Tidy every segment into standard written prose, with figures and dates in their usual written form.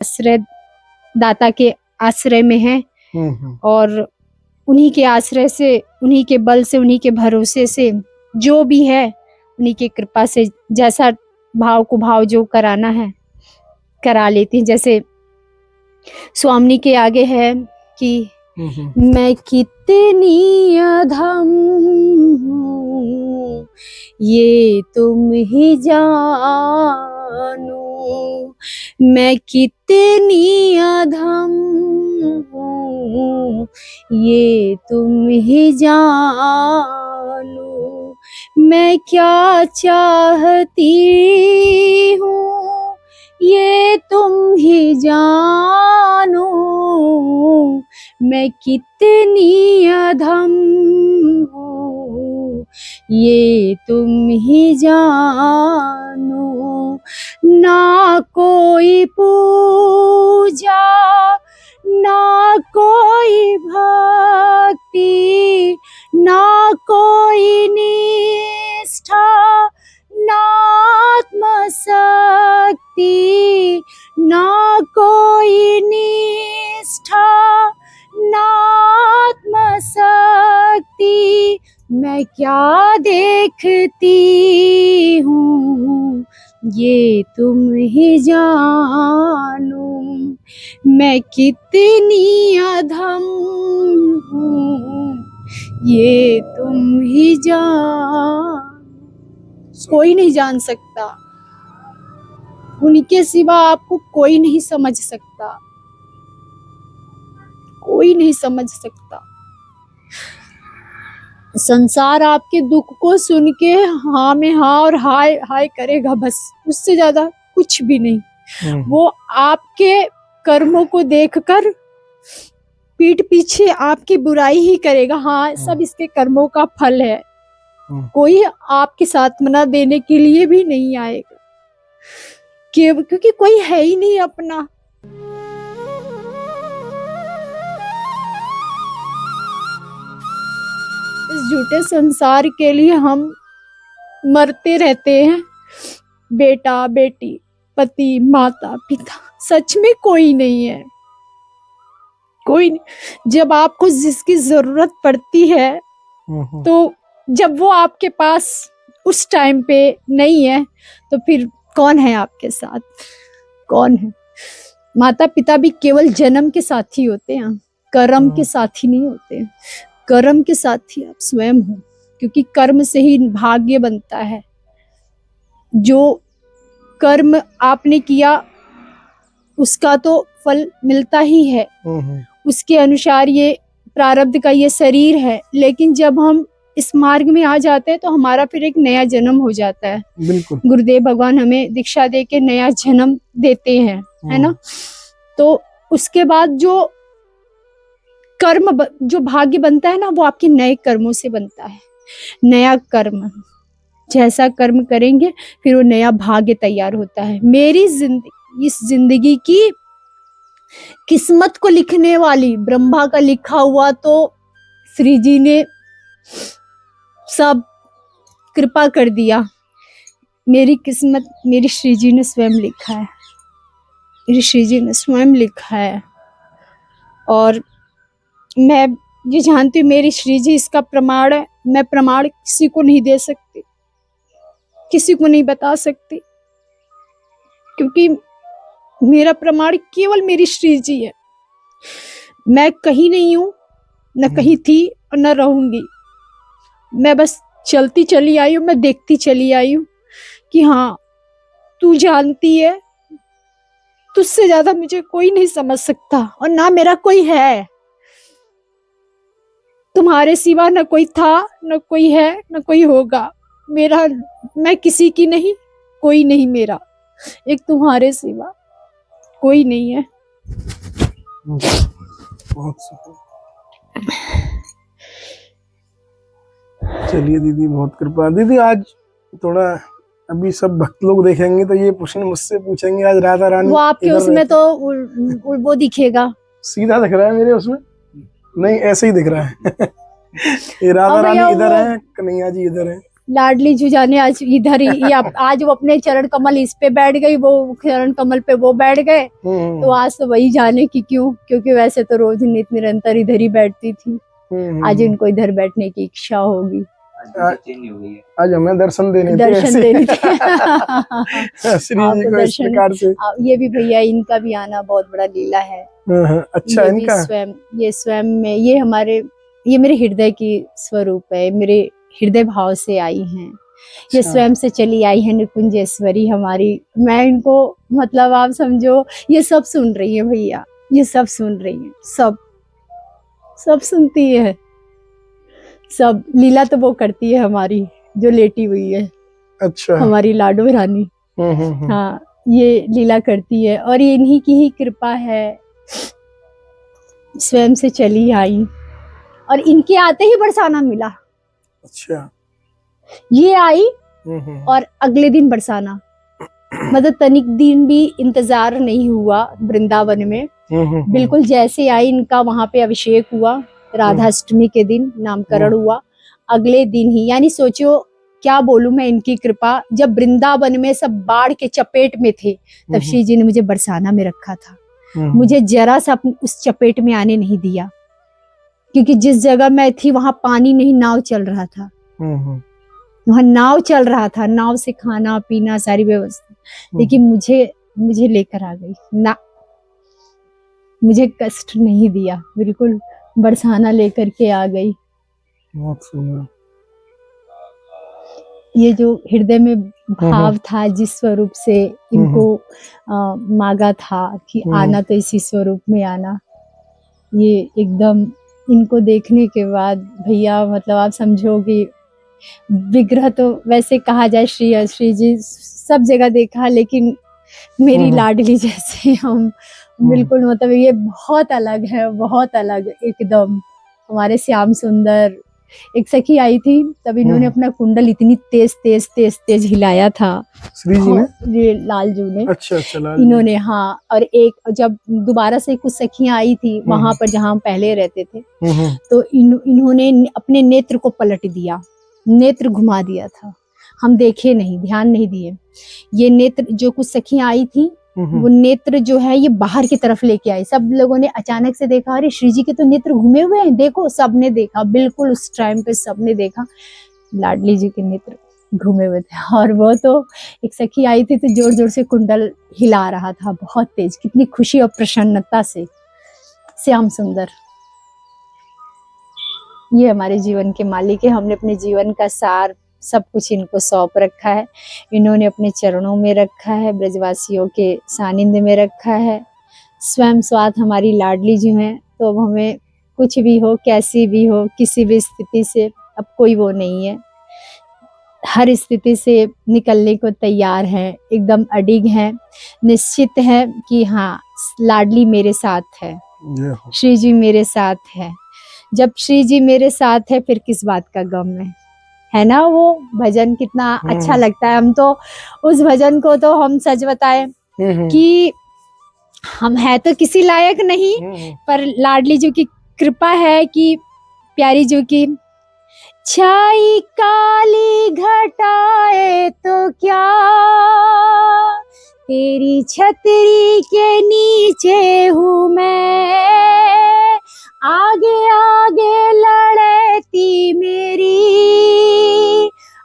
आश्रय दाता के आश्रय में है और उन्हीं के आश्रय से, उन्हीं के बल से, उन्हीं के भरोसे से जो भी है उन्हीं की कृपा से जैसा भाव को भाव जो कराना है करा लेती हैं। जैसे स्वामी के आगे है कि मैं कितनी अधम हूँ ये तुम ही जानो, मैं कितनी अधम हूँ ये तुम ही जानो, मैं क्या चाहती हूँ ये तुम ही जानो, मैं कितनी अधम हूँ ये तुम ही जानो, ना कोई पूजा ना कोई भक्ति ना कोई निष्ठा ना आत्मशक्ति ना कोई निष्ठा ना आत्मशक्ति, मैं क्या देखती हूँ ये तुम ही जानो, मैं कितनी अधम हूँ ये तुम ही जानो। कोई नहीं जान सकता, उनके सिवा आपको कोई नहीं समझ सकता, कोई नहीं समझ सकता। संसार आपके दुख को सुन के हाँ में हाँ और हाय हाय करेगा, बस उससे ज्यादा कुछ भी नहीं। वो आपके कर्मों को देखकर पीठ पीछे आपकी बुराई ही करेगा, हाँ सब इसके कर्मों का फल है। कोई आपके सांत्वना देने के लिए भी नहीं आएगा क्योंकि कोई है ही नहीं अपना। इस झूठे संसार के लिए हम मरते रहते हैं, बेटा बेटी पति माता पिता, सच में कोई नहीं है, कोई नहीं। जब आपको जिसकी जरूरत पड़ती है तो जब वो आपके पास उस टाइम पे नहीं है तो फिर कौन है आपके साथ, कौन है? माता पिता भी केवल जन्म के साथी होते हैं, कर्म के साथी नहीं होते। कर्म के साथी आप स्वयं हो, क्योंकि कर्म से ही भाग्य बनता है। जो कर्म आपने किया उसका तो फल मिलता ही है, उसके अनुसार ये प्रारब्ध का ये शरीर है। लेकिन जब हम इस मार्ग में आ जाते हैं तो हमारा फिर एक नया जन्म हो जाता है। बिल्कुल। गुरुदेव भगवान हमें दीक्षा दे के नया जन्म देते हैं, है ना। तो उसके बाद जो कर्म जो भाग्य बनता है ना, वो आपके नए कर्मों से बनता है। नया कर्म, जैसा कर्म करेंगे फिर वो नया भाग्य तैयार होता है। मेरी जिंदगी, इस जिंदगी की किस्मत को लिखने वाली ब्रह्मा का लिखा हुआ तो श्री जी ने सब कृपा कर दिया। मेरी किस्मत मेरी श्री जी ने स्वयं लिखा है, मेरी श्री जी ने स्वयं लिखा है। और मैं ये जानती हूँ मेरी श्री जी इसका प्रमाण है। मैं प्रमाण किसी को नहीं दे सकती, किसी को नहीं बता सकती, क्योंकि मेरा प्रमाण केवल मेरी श्री जी है। मैं कहीं नहीं हूं, न कहीं थी और न रहूंगी। मैं बस चलती चली आई हूँ, मैं देखती चली आई हूँ कि हाँ तू जानती है, तुझसे ज्यादा मुझे कोई नहीं समझ सकता और ना मेरा कोई है। तुम्हारे सिवा न कोई था, न कोई है, न कोई होगा। मेरा, मैं किसी की नहीं, कोई नहीं मेरा, एक तुम्हारे सिवा कोई नहीं है। बहुत चलिए दीदी, बहुत कृपा। दीदी आज थोड़ा अभी सब भक्त लोग देखेंगे तो ये प्रश्न मुझसे पूछेंगे, आज राधा रानी वो आपके उसमें तो वो दिखेगा, सीधा दिख रहा है मेरे उसमें, नहीं ऐसे ही दिख रहा है। ये राधा रानी इधर है, कन्हैया जी इधर है। लाडली जू जाने आज इधर ही आज वो अपने चरण कमल इस पे बैठ गई, वो चरण कमल पे वो बैठ गए। तो आज तो वही जाने की क्यों, क्योंकि वैसे तो रोज नित निरंतर इधर ही बैठती थी। आज इनको इधर बैठने की इच्छा होगी। आज हमें दर्शन देने दर्शन देने थे। श्री जी को इस प्रकार से। ये भी भैया इनका भी आना बहुत बड़ा लीला है। अच्छा, इनका स्वयं में ये मेरे हृदय की स्वरूप है, मेरे हृदय भाव से आई हैं। ये स्वयं से चली आई है निकुंजेश्वरी हमारी। मैं इनको मतलब आप समझो ये सब सुन रही है भैया, ये सब सुन रही है, सब सुनती है। सब लीला तो वो करती है हमारी जो लेटी हुई है। अच्छा, हमारी लाडो रानी। हाँ, ये लीला करती है और ये इन्हीं की ही कृपा है। स्वयं से चली आई और इनके आते ही बरसाना मिला। अच्छा, ये आई और अगले दिन बरसाना, मतलब तनिक दिन भी इंतजार नहीं हुआ वृंदावन में। बिल्कुल जैसे आई इनका वहां पे अभिषेक हुआ, राधाष्टमी के दिन नामकरण हुआ, अगले दिन ही, यानी सोचो क्या बोलूं मैं इनकी कृपा। जब वृंदावन में सब बाढ़ के चपेट में थे तब श्री जी ने मुझे बरसाना में रखा था। मुझे जरा सा उस चपेट में आने नहीं दिया, क्योंकि जिस जगह मैं थी वहां पानी नहीं, नाव चल रहा था। वहां नाव चल रहा था, नाव से खाना पीना सारी व्यवस्था, लेकिन मुझे लेकर आ गई ना, मुझे कष्ट नहीं दिया, बिल्कुल बरसाना लेकर के आ गई। बहुत सुंदर। ये जो हृदय में भाव था, जिस स्वरूप से इनको मांगा था कि आना तो इसी स्वरूप में आना, ये एकदम इनको देखने के बाद भैया मतलब आप समझो कि विग्रह तो वैसे कहा जाए श्री जी सब जगह देखा, लेकिन मेरी लाडली जैसे हम बिल्कुल मतलब ये बहुत अलग है, बहुत अलग एकदम। हमारे श्याम सुंदर एक सखी आई थी, तब इन्होंने अपना कुंडल इतनी तेज तेज तेज तेज हिलाया था श्री जी ने, ये लालजू ने। अच्छा, इन्होंने, हाँ। और एक जब दोबारा से कुछ सखियां आई थी वहां पर जहां हम पहले रहते थे, तो इन्होंने अपने नेत्र को पलट दिया, नेत्र घुमा दिया था। हम देखे नहीं, ध्यान नहीं दिए। ये नेत्र जो कुछ सखियां आई थी वो नेत्र जो है ये बाहर की तरफ लेके आई। सब लोगों ने अचानक से देखा, अरे श्री जी के तो नेत्र घूमे हुए हैं, देखो। सबने देखा, बिल्कुल उस टाइम पे सबने देखा लाडली जी के नेत्र घूमे हुए थे। और वो तो एक सखी आई थी तो जोर जोर से कुंडल हिला रहा था, बहुत तेज। कितनी खुशी और प्रसन्नता से। श्याम सुंदर ये हमारे जीवन के मालिक है। हमने अपने जीवन का सार सब कुछ इनको सौंप रखा है, इन्होंने अपने चरणों में रखा है, ब्रजवासियों के सानिध्य में रखा है। स्वयं स्वाद हमारी लाडली जी हैं, तो अब हमें कुछ भी हो, कैसी भी हो, किसी भी स्थिति से अब कोई वो नहीं है। हर स्थिति से निकलने को तैयार है, एकदम अडिग है, निश्चित है कि हाँ लाडली मेरे साथ है, श्री जी मेरे साथ है। जब श्री जी मेरे साथ है फिर किस बात का गम है ना। वो भजन कितना अच्छा लगता है। हम तो उस भजन को तो हम सच बताएं कि हम है तो किसी लायक नहीं, पर लाडली जी की कृपा है कि प्यारी जी की छाई काली घटाए तो क्या, तेरी छतरी के नीचे हूँ मैं, आगे आगे लड़ती मेरी,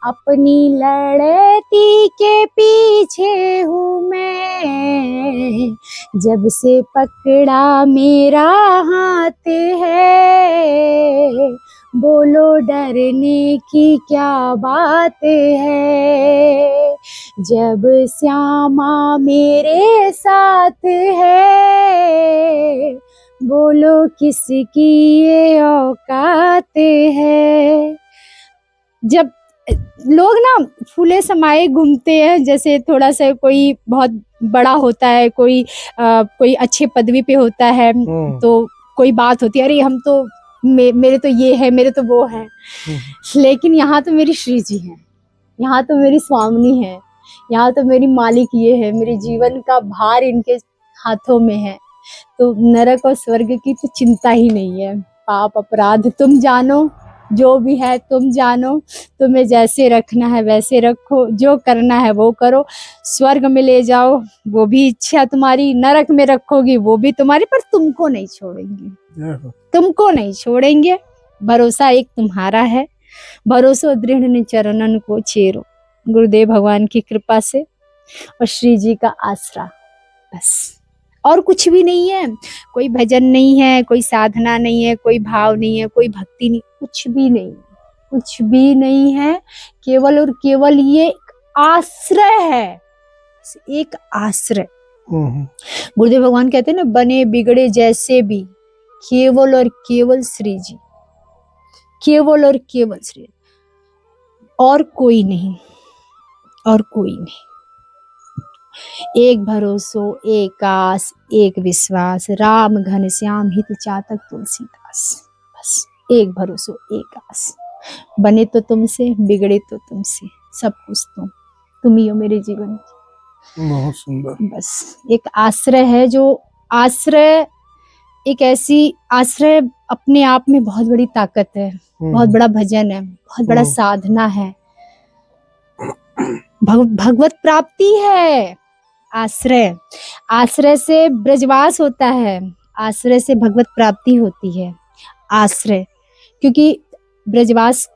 अपनी लड़ती के पीछे हूँ मैं, जब से पकड़ा मेरा हाथ है, बोलो डरने की क्या बात है, जब श्यामा मेरे साथ है, बोलो किसकी ये औकात है। जब लोग ना फूले समाये घूमते हैं, जैसे थोड़ा सा कोई बहुत बड़ा होता है, कोई अच्छे पदवी पे होता है, तो कोई बात होती है, अरे हम तो मेरे तो ये है, मेरे तो वो है। लेकिन यहाँ तो मेरी श्री जी है, यहाँ तो मेरी स्वामिनी है, यहाँ तो मेरी मालिक ये है, मेरे जीवन का भार इनके हाथों में है। तो नरक और स्वर्ग की तो चिंता ही नहीं है। पाप अपराध तुम जानो, जो भी है तुम जानो, तुम्हें जैसे रखना है वैसे रखो, जो करना है वो करो, स्वर्ग में ले जाओ वो भी इच्छा तुम्हारी, नरक में रखोगी वो भी तुम्हारी, पर तुमको नहीं छोड़ेंगे, जय हो। तुमको नहीं छोड़ेंगे। भरोसा एक तुम्हारा है, भरोसो दृढ़ ने चरणन को चेरो। गुरुदेव भगवान की कृपा से और श्री जी का आसरा, बस और कुछ भी नहीं है। कोई भजन नहीं है, कोई साधना नहीं है, कोई भाव नहीं है, कोई भक्ति नहीं, कुछ भी नहीं है, कुछ भी नहीं है। केवल और केवल ये एक आश्रय है, एक आश्रय। गुरुदेव भगवान कहते हैं ना, बने बिगड़े जैसे भी केवल और केवल श्री जी, केवल और केवल श्री, और कोई नहीं, और कोई नहीं। एक भरोसो एक आस एक विश्वास, राम घन श्याम हित चातक तुलसीदास। बस एक भरोसो एक आस, बने तो तुमसे, बिगड़े तो तुमसे, सब कुछ तुम ही हो मेरे जीवन की। बहुत सुंदर। बस एक आश्रय है, जो आश्रय एक ऐसी आश्रय अपने आप में बहुत बड़ी ताकत है, बहुत बड़ा भजन है, बहुत बड़ा साधना है, भगवत प्राप्ति है। आश्रय, आश्रय से ब्रजवास होता है, आश्रय से भगवत प्राप्ति होती है। आश्रय, क्योंकि ब्रजवास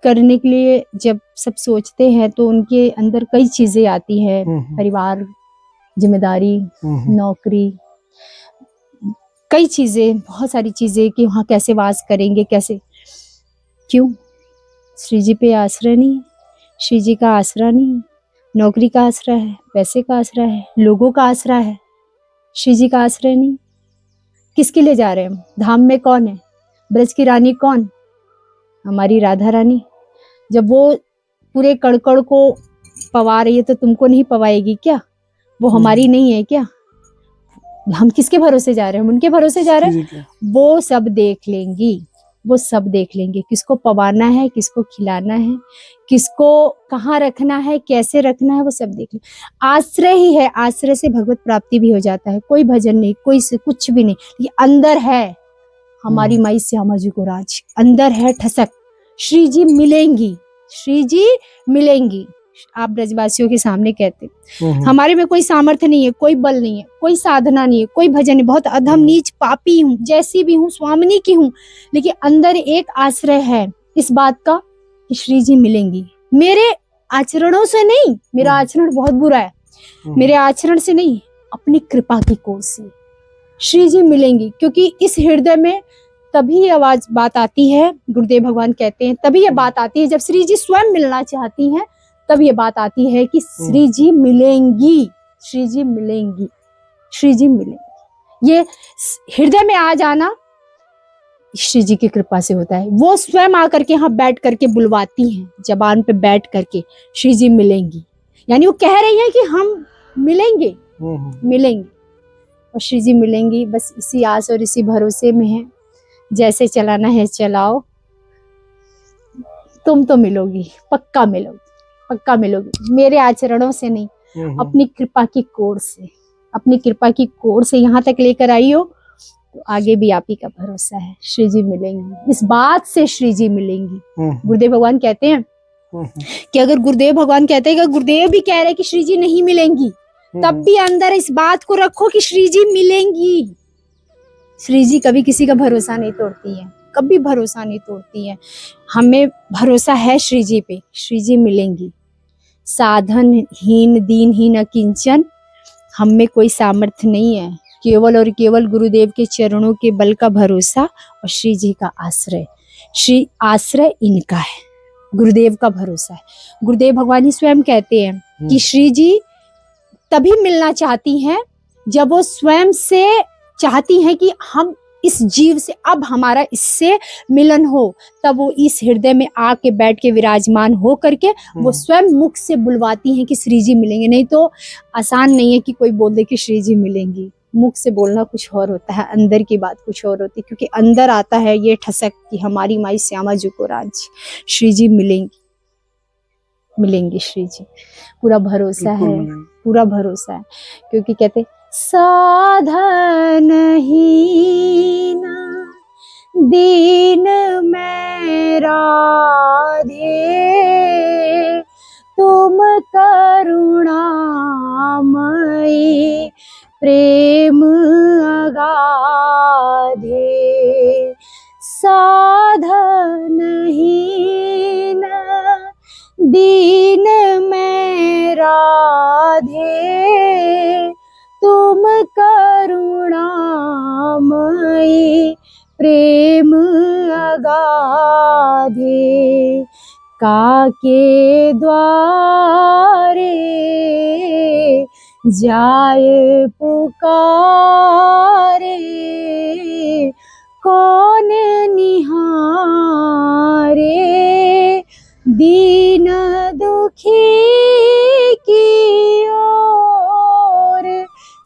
करने के लिए जब सब सोचते हैं तो उनके अंदर कई चीजें आती है, परिवार, जिम्मेदारी, नौकरी, कई चीजें, बहुत सारी चीजें कि वहाँ कैसे वास करेंगे, कैसे, क्यों? श्री जी पे आश्रय नहीं, श्री जी का आसरा नहीं, नौकरी का आसरा है, पैसे का आसरा है, लोगों का आसरा है, श्री जी का आश्रय नहीं। किसके लिए जा रहे हैं हम? धाम में कौन है? ब्रज की रानी कौन? हमारी राधा रानी। जब वो पूरे कड़कड़ को पवा रही है तो तुमको नहीं पवाएगी क्या? वो हमारी नहीं है क्या? हम किसके भरोसे जा रहे हैं? हम उनके भरोसे जा रहे हैं। वो सब देख लेंगी, वो सब देख लेंगे, किसको पवाना है, किसको खिलाना है, किसको कहाँ रखना है, कैसे रखना है, वो सब देख लेंगे। आश्रय ही है, आश्रय से भगवत प्राप्ति भी हो जाता है। कोई भजन नहीं, कोई से कुछ भी नहीं, ये अंदर है हमारी माई श्यामा जी को राज, अंदर है ठसक। श्री जी मिलेंगी, श्री जी मिलेंगी। आप ब्रजवासियों के सामने कहते, हमारे में कोई सामर्थ्य नहीं है, कोई बल नहीं है, कोई साधना नहीं है, कोई भजन नहीं, बहुत अधम नीच पापी हूँ, जैसी भी हूँ, स्वामिनी की हूँ, लेकिन अंदर एक आश्रय है इस बात का कि श्री जी मिलेंगी। मेरे आचरणों से नहीं, मेरा आचरण बहुत बुरा है, मेरे आचरण से नहीं, अपनी कृपा की कोर से श्री जी मिलेंगी। क्योंकि इस हृदय में तभी ये आवाज बात आती है, गुरुदेव भगवान कहते हैं तभी ये बात आती है जब श्री जी स्वयं मिलना चाहती हैं, तब ये बात आती है कि श्री जी मिलेंगी, श्री जी मिलेंगी, श्री जी मिलेंगी। ये हृदय में आ जाना श्री जी की कृपा से होता है। वो स्वयं आकर के यहाँ बैठ करके बुलवाती हैं, जबान पे बैठ करके श्री जी मिलेंगी, यानी वो कह रही है कि हम मिलेंगे, मिलेंगे, और श्री जी मिलेंगी। बस इसी आस और इसी भरोसे में है, जैसे चलाना है चलाओ, तुम तो मिलोगी, पक्का मिलोगी, पक्का मिलोगी। मेरे आचरणों से नहीं, अपनी कृपा की कोर से, अपनी कृपा की कोर से यहाँ तक लेकर आई हो तो आगे भी आप ही का भरोसा है, श्री जी मिलेंगी। इस बात से श्री जी मिलेंगी। गुरुदेव भगवान कहते हैं कि अगर गुरुदेव भगवान कहते हैं कि गुरुदेव भी कह रहे हैं कि श्री जी नहीं मिलेंगी, तब भी अंदर इस बात को रखो कि श्री जी मिलेंगी। श्री जी कभी किसी का भरोसा नहीं तोड़ती है, कभी भरोसा नहीं तोड़ती है। हमें भरोसा है श्री जी पे, श्री जी मिलेंगी। साधन हीन दीनहीन अकिंचन, हम में कोई सामर्थ्य नहीं है, केवल और केवल गुरुदेव के चरणों के बल का भरोसा और श्री जी का आश्रय। श्री आश्रय इनका है, गुरुदेव का भरोसा है। गुरुदेव भगवान ही स्वयं कहते हैं कि श्री जी तभी मिलना चाहती हैं जब वो स्वयं से चाहती हैं कि हम इस जीव से अब हमारा इससे मिलन हो, तब वो इस हृदय में आके बैठ के विराजमान हो करके वो स्वयं मुख से बुलवाती हैं कि श्री जी मिलेंगे। नहीं तो आसान नहीं है कि कोई बोल दे कि श्री जी मिलेंगी। मुख से बोलना कुछ और होता है, अंदर की बात कुछ और होती है, क्योंकि अंदर आता है ये ठसक कि हमारी माई श्यामा जी को राज, श्री जी मिलेंगी, मिलेंगी श्री जी। पूरा भरोसा है, पूरा भरोसा है, क्योंकि कहते साधन हीन दीन मैं प्रेम अगाधे, साधनहीन दीन में राधे, तुम करुणामयी प्रेम अगाधे, काके द्वारे जाए पुकारे, कौन निहारे दीन दुखी की ओर,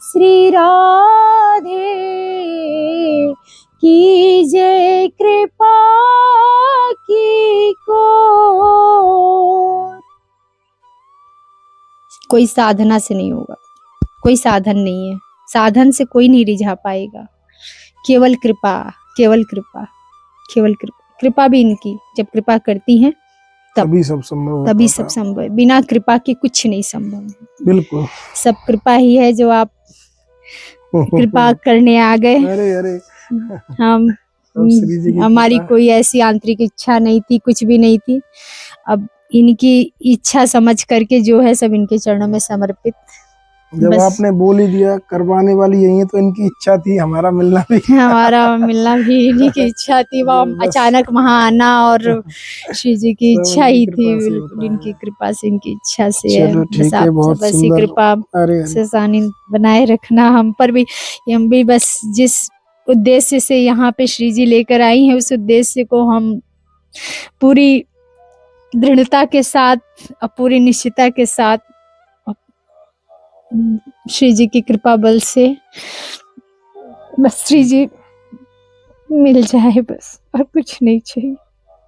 श्री राधे कीजिए कृपा की को। कोई साधना से नहीं होगा, कोई साधन नहीं है, साधन से कोई नहीं रिझा पाएगा, केवल कृपा, केवल कृपा, केवल कृपा। कृपा भी इनकी, जब कृपा करती हैं तभी सब संभव होता तभी था। सब संभव है, बिना कृपा के कुछ नहीं संभव है। बिल्कुल सब कृपा ही है जो आप कृपा करने आ गए। अरे अरे हम सब श्री जी की हमारी कृपा। कोई ऐसी आंतरिक इच्छा नहीं थी, कुछ भी नहीं थी। अब इनकी इच्छा समझ करके जो है सब इनके चरणों में समर्पित। जब बस आपने बोल ही दिया करवाने वाली यही है, तो इनकी इच्छा थी हमारा मिलना भी। हमारा मिलना भी इन्हीं की इच्छा थी, वो बस। अचानक वहां आना और श्री जी की सब इच्छा इनकी ही कृपा थी, से बिल्कुल होता इनकी है। कृपा से, इनकी इच्छा से है। चलो बस ठीक है, आप बहुत सब ऐसी सुंदर। कृपा अरे अरे से सानिध्य बनाए रखना हम पर भी। हम भी बस जिस उद्देश्य से यहाँ पे श्री जी लेकर आई हैं, उस उद्देश्य को हम पूरी दृढ़ता के साथ और पूरी निश्चितता के साथ श्री जी की कृपा बल से बस श्री जी मिल जाए, बस और कुछ नहीं चाहिए।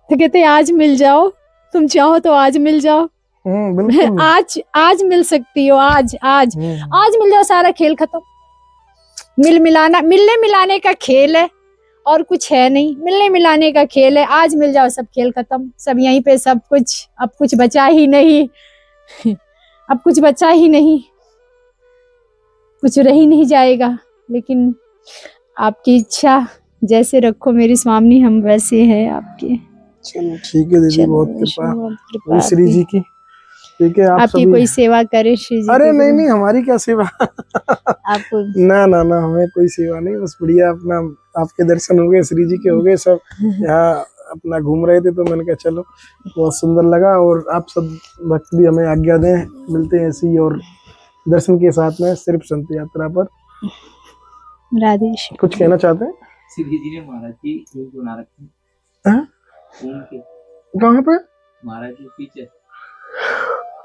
तो कहते हैं, आज मिल जाओ, तुम चाहो तो आज मिल जाओ। बिल्कुल। आज मिल सकती हो, आज आज आज मिल जाओ, सारा खेल खत्म। मिलने मिलाने का खेल है और कुछ है नहीं, मिलने मिलाने का खेल है। आज मिल जाओ, सब खेल खत्म, सब यहीं पे, सब कुछ, अब कुछ बचा ही नहीं। अब कुछ बचा ही नहीं, कुछ रह ही नहीं जाएगा। लेकिन आपकी इच्छा जैसे रखो मेरी स्वामी, हम वैसे हैं आपके। चलो ठीक है दीदी, चलो, बहुत कृपा बहुत कृपा हुई श्री जी की। ठीक है, आप आपकी सभी। कोई सेवा करे श्री जी अरे की नहीं गुरु। नहीं, हमारी क्या सेवा। आपको ना ना ना, हमें कोई सेवा नहीं, बस बढ़िया अपना आपके दर्शन हो गए, श्री जी के हो गए सब। यहाँ अपना घूम रहे थे तो मैंने कहा चलो, बहुत सुंदर लगा। और आप सब भक्त भी हमें आज्ञा दें, मिलते हैं ऐसी और दर्शन के साथ में सिर्फ संत यात्रा पर। राधे। कुछ कहना चाहते हैं? श्री जी ने महाराज जी ऊँट बना रखे हाँ? ऊँट के कहाँ पे? महाराज जी पीछे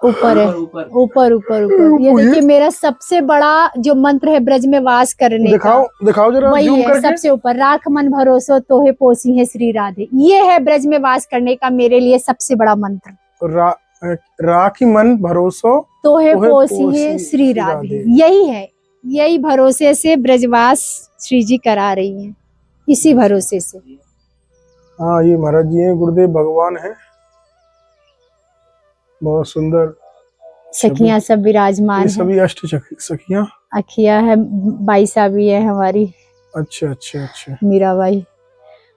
ऊपर है, ऊपर ऊपर ऊपर ऊपर। ये देखिए, मेरा सबसे बड़ा जो मंत्र है ब्रज में वास करने दिखाओ का, दिखाओ जरा वही जूम है करके। सबसे ऊपर। राख मन भरोसो तोहे पोसी है श्री राधे। ये है ब्रज में वास करने का मेरे लिए सबसे बड़ा मंत्र। राखी मन भरोसो तोहे तोहे पोसी है पोसी श्री राधे। यही है, यही भरोसे से ब्रजवास श्री जी करा रही हैं, इसी भरोसे से। हाँ, ये महाराज जी हैं, गुरुदेव भगवान है, बहुत सुंदर। सखियां सब विराजमान ये है। सभी अष्ट सखियां। अखिया है, बाईसा भी है हमारी, अच्छा अच्छा अच्छा। मीराबाई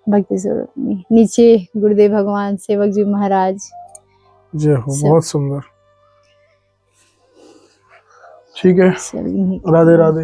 भक्ति स्वरूप में। नीचे गुरुदेव भगवान, सेवक जी महाराज। जय हो, बहुत सुंदर। ठीक है, सब राधे राधे।